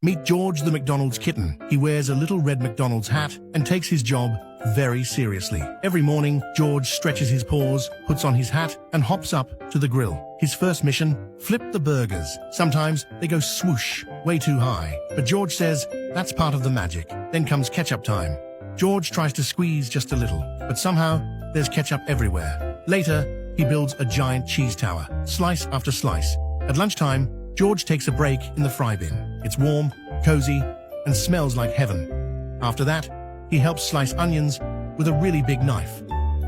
Meet George the McDonald's kitten. He wears a little red McDonald's hat and takes his job very seriously. Every morning, George stretches his paws, puts on his hat, and hops up to the grill. His first mission, flip the burgers. Sometimes they go swoosh, way too high. But George says that's part of the magic. Then comes ketchup time. George tries to squeeze just a little, but somehow there's ketchup everywhere. Later, he builds a giant cheese tower, slice after slice. At lunchtime, George takes a break in the fry bin. It's warm, cozy, and smells like heaven. After that, he helps slice onions with a really big knife.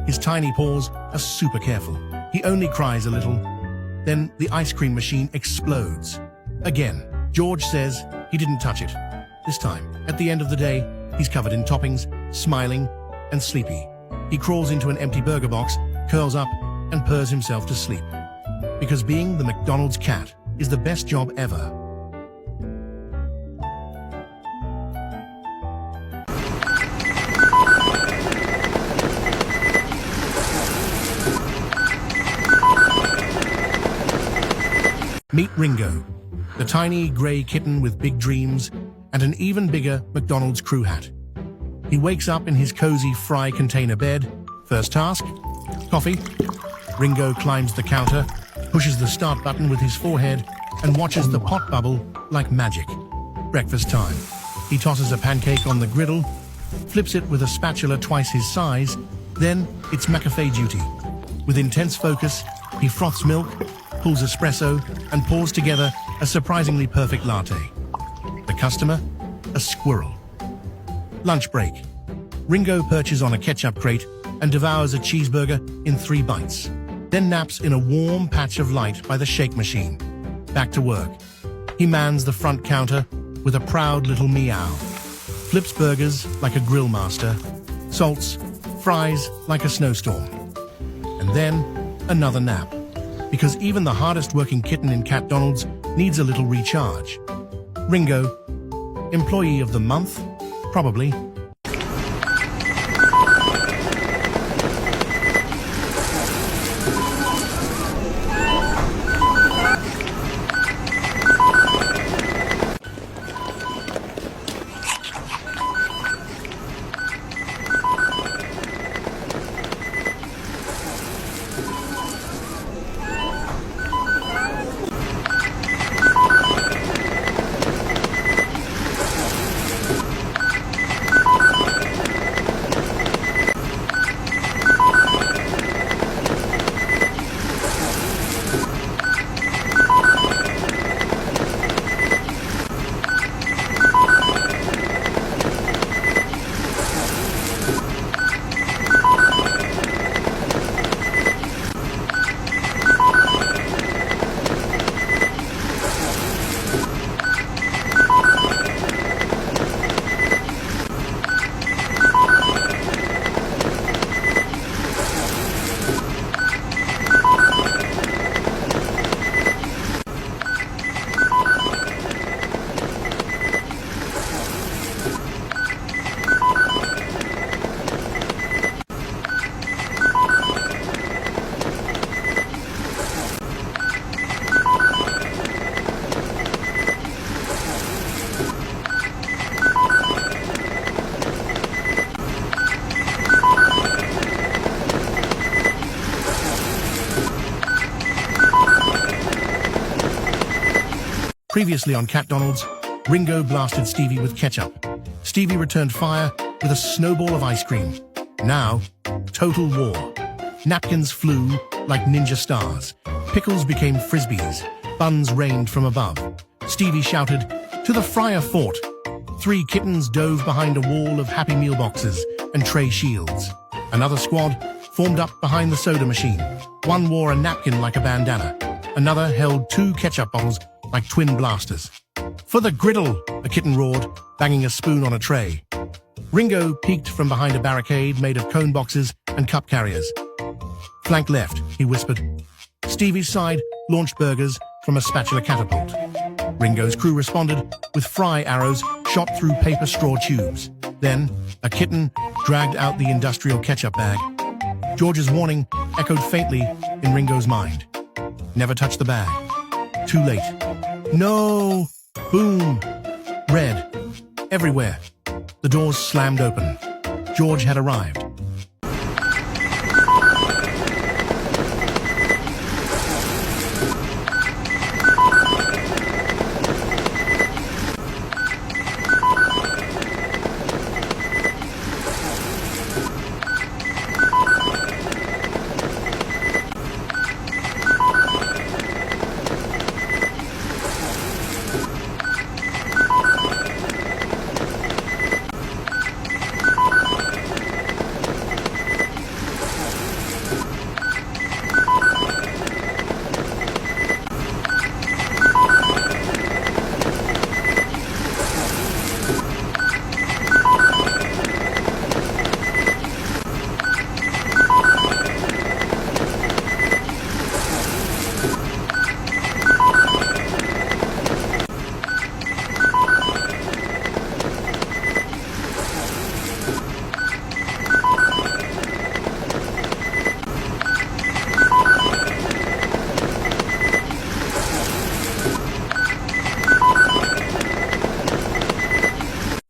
His tiny paws are super careful. He only cries a little. Then the ice cream machine explodes. Again, George says he didn't touch it. This time, at the end of the day, he's covered in toppings, smiling, and sleepy. He crawls into an empty burger box, curls up, and purrs himself to sleep. Because being the McDonald's cat is the best job ever. Meet Ringo, the tiny gray kitten with big dreams and an even bigger McDonald's crew hat. He wakes up in his cozy fry container bed. First task, coffee. Ringo climbs the counter, pushes the start button with his forehead, and watches the pot bubble like magic. Breakfast time. He tosses a pancake on the griddle, flips it with a spatula twice his size, then it's McCafe duty. With intense focus, he froths milk, pulls espresso, and pours together a surprisingly perfect latte. The customer? A squirrel. Lunch break. Ringo perches on a ketchup crate and devours a cheeseburger in 3 bites. Then naps in a warm patch of light by the shake machine. Back to work. He mans the front counter with a proud little meow. Flips burgers like a grill master. Salts, fries like a snowstorm. And then another nap. Because even the hardest working kitten in CatDonald's needs a little recharge. Ringo, employee of the month? Probably. Previously on CatDonald's, Ringo blasted Stevie with ketchup. Stevie returned fire with a snowball of ice cream. Now, total war. Napkins flew like ninja stars. Pickles became frisbees. Buns rained from above. Stevie shouted, "To the fryer fort!" 3 kittens dove behind a wall of Happy Meal boxes and tray shields. Another squad formed up behind the soda machine. One wore a napkin like a bandana. Another held 2 ketchup bottles like twin blasters. "For the griddle!" a kitten roared, banging a spoon on a tray. Ringo peeked from behind a barricade made of cone boxes and cup carriers. "Flank left," he whispered. Stevie's side launched burgers from a spatula catapult. Ringo's crew responded with fry arrows shot through paper straw tubes. Then, a kitten dragged out the industrial ketchup bag. George's warning echoed faintly in Ringo's mind. Never touch the bag. Too late. No! Boom! Red. Everywhere. The doors slammed open. George had arrived.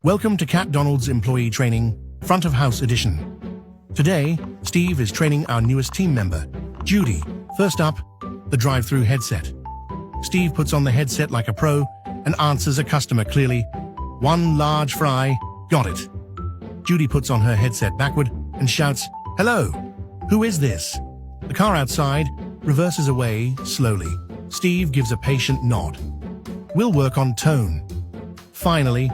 Welcome to McDonald's Employee Training, Front of House Edition. Today, Steve is training our newest team member, Judy. First up, the drive-through headset. Steve puts on the headset like a pro and answers a customer clearly. "One large fry, got it." Judy puts on her headset backward and shouts, "Hello, who is this?" The car outside reverses away slowly. Steve gives a patient nod. "We'll work on tone." Finally,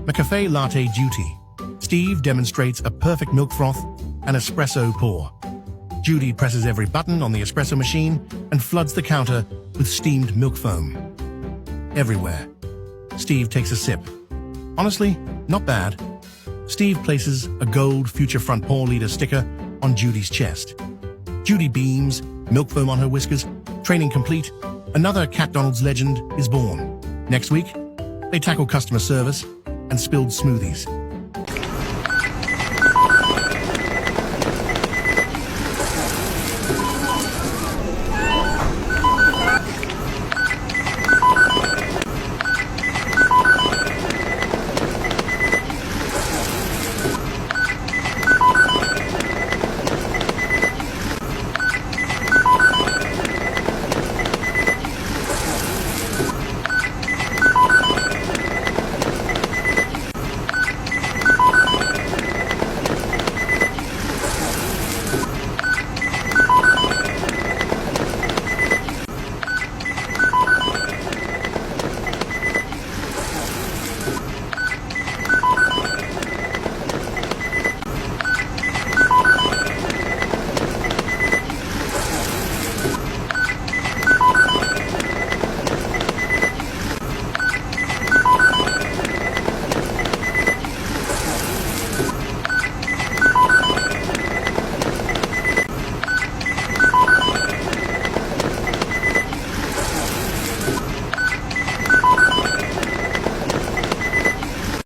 McCafe latte duty. Steve demonstrates a perfect milk froth and espresso pour. Judy presses every button on the espresso machine and floods the counter with steamed milk foam. Everywhere. Steve takes a sip. Honestly, not bad. Steve places a gold Future Front Paw Leader sticker on Judy's chest. Judy beams, milk foam on her whiskers. Training complete. Another McDonald's legend is born. Next week, they tackle customer service and spilled smoothies.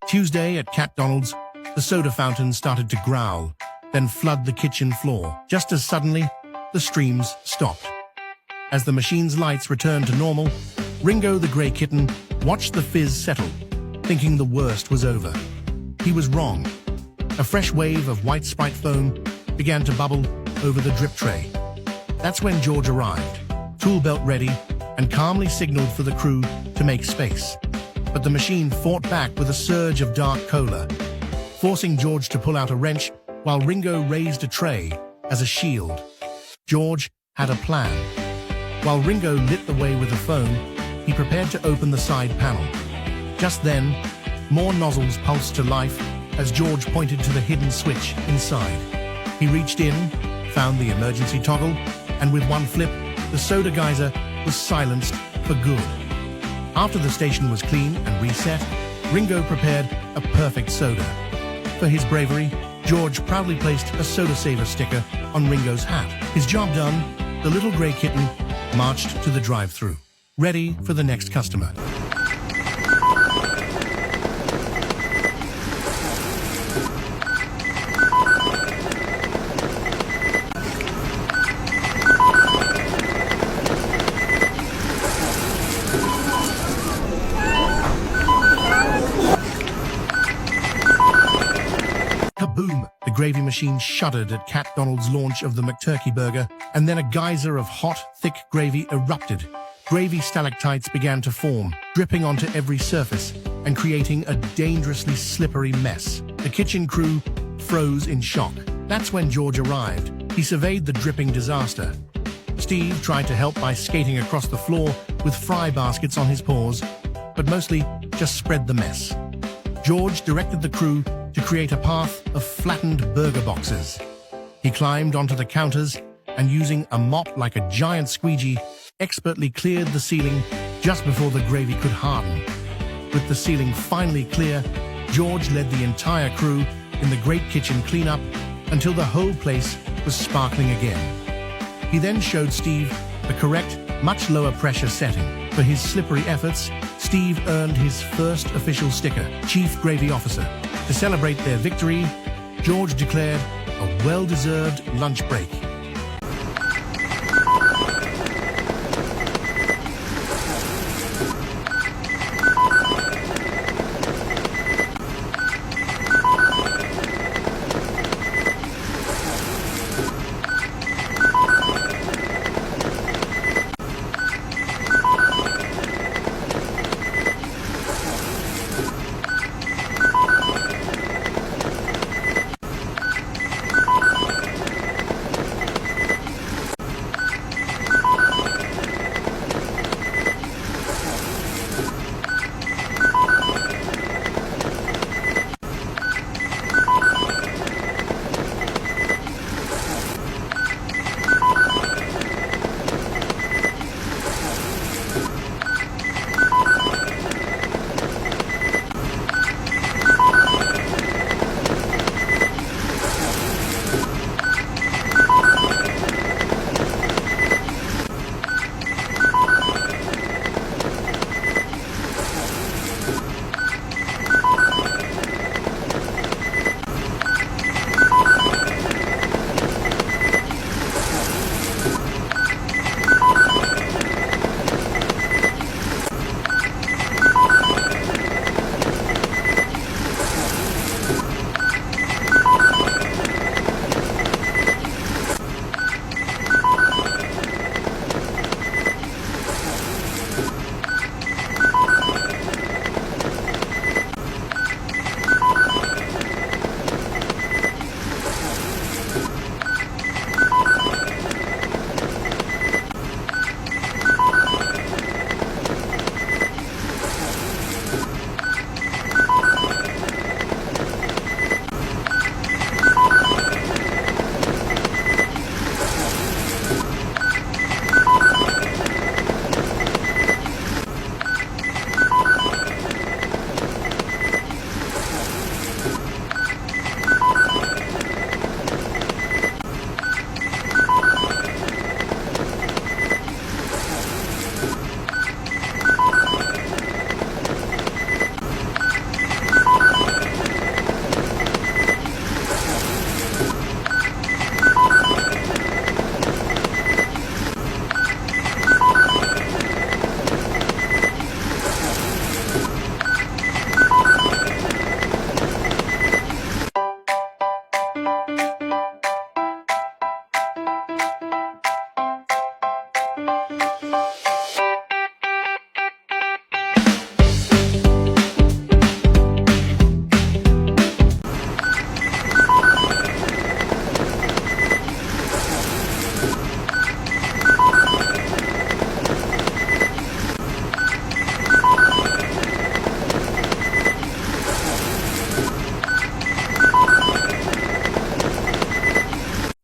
Tuesday at McDonald's, the soda fountain started to growl, then flood the kitchen floor. Just as suddenly, the streams stopped. As the machine's lights returned to normal, Ringo the grey kitten watched the fizz settle, thinking the worst was over. He was wrong. A fresh wave of white Sprite foam began to bubble over the drip tray. That's when George arrived, tool belt ready, and calmly signaled for the crew to make space. But the machine fought back with a surge of dark cola, forcing George to pull out a wrench while Ringo raised a tray as a shield. George had a plan. While Ringo lit the way with the foam, he prepared to open the side panel. Just then, more nozzles pulsed to life as George pointed to the hidden switch inside. He reached in, found the emergency toggle, and with one flip, the soda geyser was silenced for good. After the station was clean and reset, Ringo prepared a perfect soda. For his bravery, George proudly placed a Soda Saver sticker on Ringo's hat. His job done, the little grey kitten marched to the drive-thru, ready for the next customer. gravy machine shuddered at Cat Donald's launch of the McTurkey burger, and then a geyser of hot, thick gravy erupted. Gravy stalactites began to form, dripping onto every surface and creating a dangerously slippery mess. The kitchen crew froze in shock. That's when George arrived. He surveyed the dripping disaster. Steve tried to help by skating across the floor with fry baskets on his paws, but mostly just spread the mess. George directed the crew to create a path of flattened burger boxes. He climbed onto the counters and, using a mop like a giant squeegee, expertly cleared the ceiling just before the gravy could harden. With the ceiling finally clear, George led the entire crew in the great kitchen cleanup until the whole place was sparkling again. He then showed Steve the correct, much lower pressure setting. For his slippery efforts, Steve earned his first official sticker, Chief Gravy Officer. To celebrate their victory, George declared a well-deserved lunch break.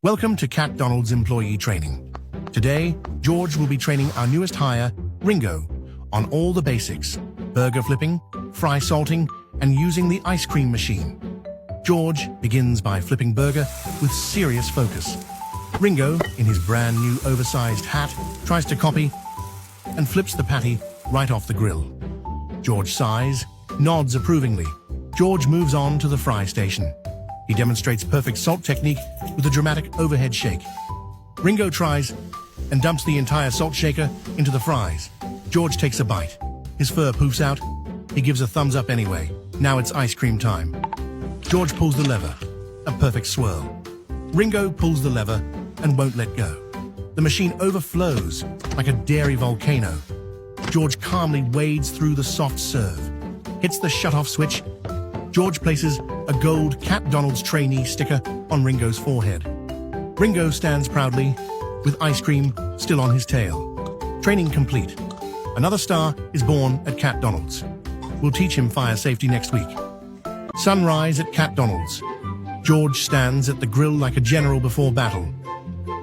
Welcome to Cat Donald's employee training. Today, George will be training our newest hire, Ringo, on all the basics: burger flipping, fry salting, and using the ice cream machine. George begins by flipping burger with serious focus. Ringo, in his brand new oversized hat, tries to copy and flips the patty right off the grill. George sighs, nods approvingly. George moves on to the fry station. He demonstrates perfect salt technique with a dramatic overhead shake. Ringo tries and dumps the entire salt shaker into the fries. George takes a bite. His fur poofs out. He gives a thumbs up anyway. Now it's ice cream time. George pulls the lever. a perfect swirl. Ringo pulls the lever and won't let go. The machine overflows like a dairy volcano. George calmly wades through the soft serve, hits the shut-off switch. George places a gold McDonald's trainee sticker on Ringo's forehead. Ringo stands proudly, with ice cream still on his tail. Training complete. Another star is born at McDonald's. We'll teach him fire safety next week. Sunrise at McDonald's. George stands at the grill like a general before battle.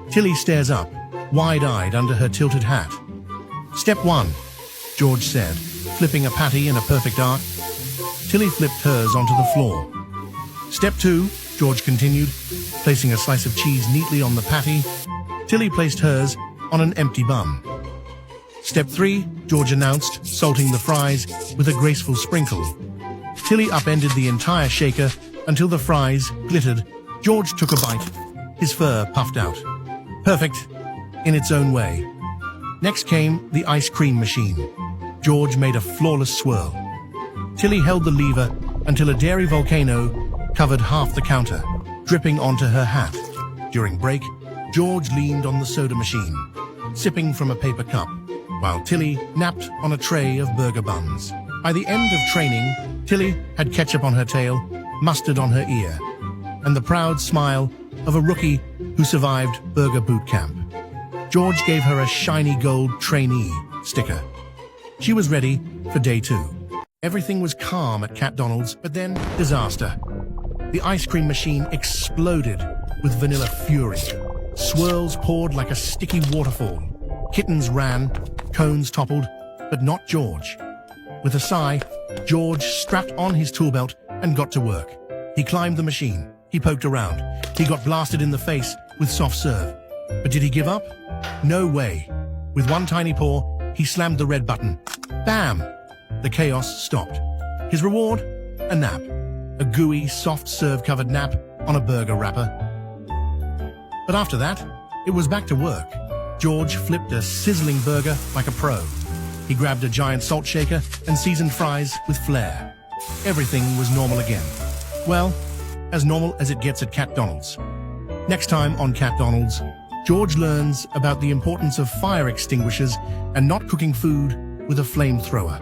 Tilly stares up, wide-eyed under her tilted hat. Step 1, George said, flipping a patty in a perfect arc. Tilly flipped hers onto the floor. Step 2, George continued, placing a slice of cheese neatly on the patty. Tilly placed hers on an empty bun. Step 3, George announced, salting the fries with a graceful sprinkle. Tilly upended the entire shaker until the fries glittered. George took a bite, his fur puffed out. Perfect, in its own way. Next came the ice cream machine. George made a flawless swirl. Tilly held the lever until a dairy volcano covered half the counter, dripping onto her hat. During break, George leaned on the soda machine, sipping from a paper cup, while Tilly napped on a tray of burger buns. By the end of training, Tilly had ketchup on her tail, mustard on her ear, and the proud smile of a rookie who survived burger boot camp. George gave her a shiny gold trainee sticker. She was ready for day 2. Everything was calm at McDonald's, but then disaster. The ice cream machine exploded with vanilla fury. Swirls poured like a sticky waterfall. Kittens ran, cones toppled, but not George. With a sigh, George strapped on his tool belt and got to work. He climbed the machine. He poked around. He got blasted in the face with soft serve. But did he give up? No way. With one tiny paw, he slammed the red button. Bam! The chaos stopped. His reward? A nap. A gooey, soft serve-covered nap on a burger wrapper. But after that, it was back to work. George flipped a sizzling burger like a pro. He grabbed a giant salt shaker and seasoned fries with flair. Everything was normal again. Well, as normal as it gets at McDonald's. Next time on McDonald's, George learns about the importance of fire extinguishers and not cooking food with a flamethrower.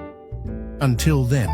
Until then.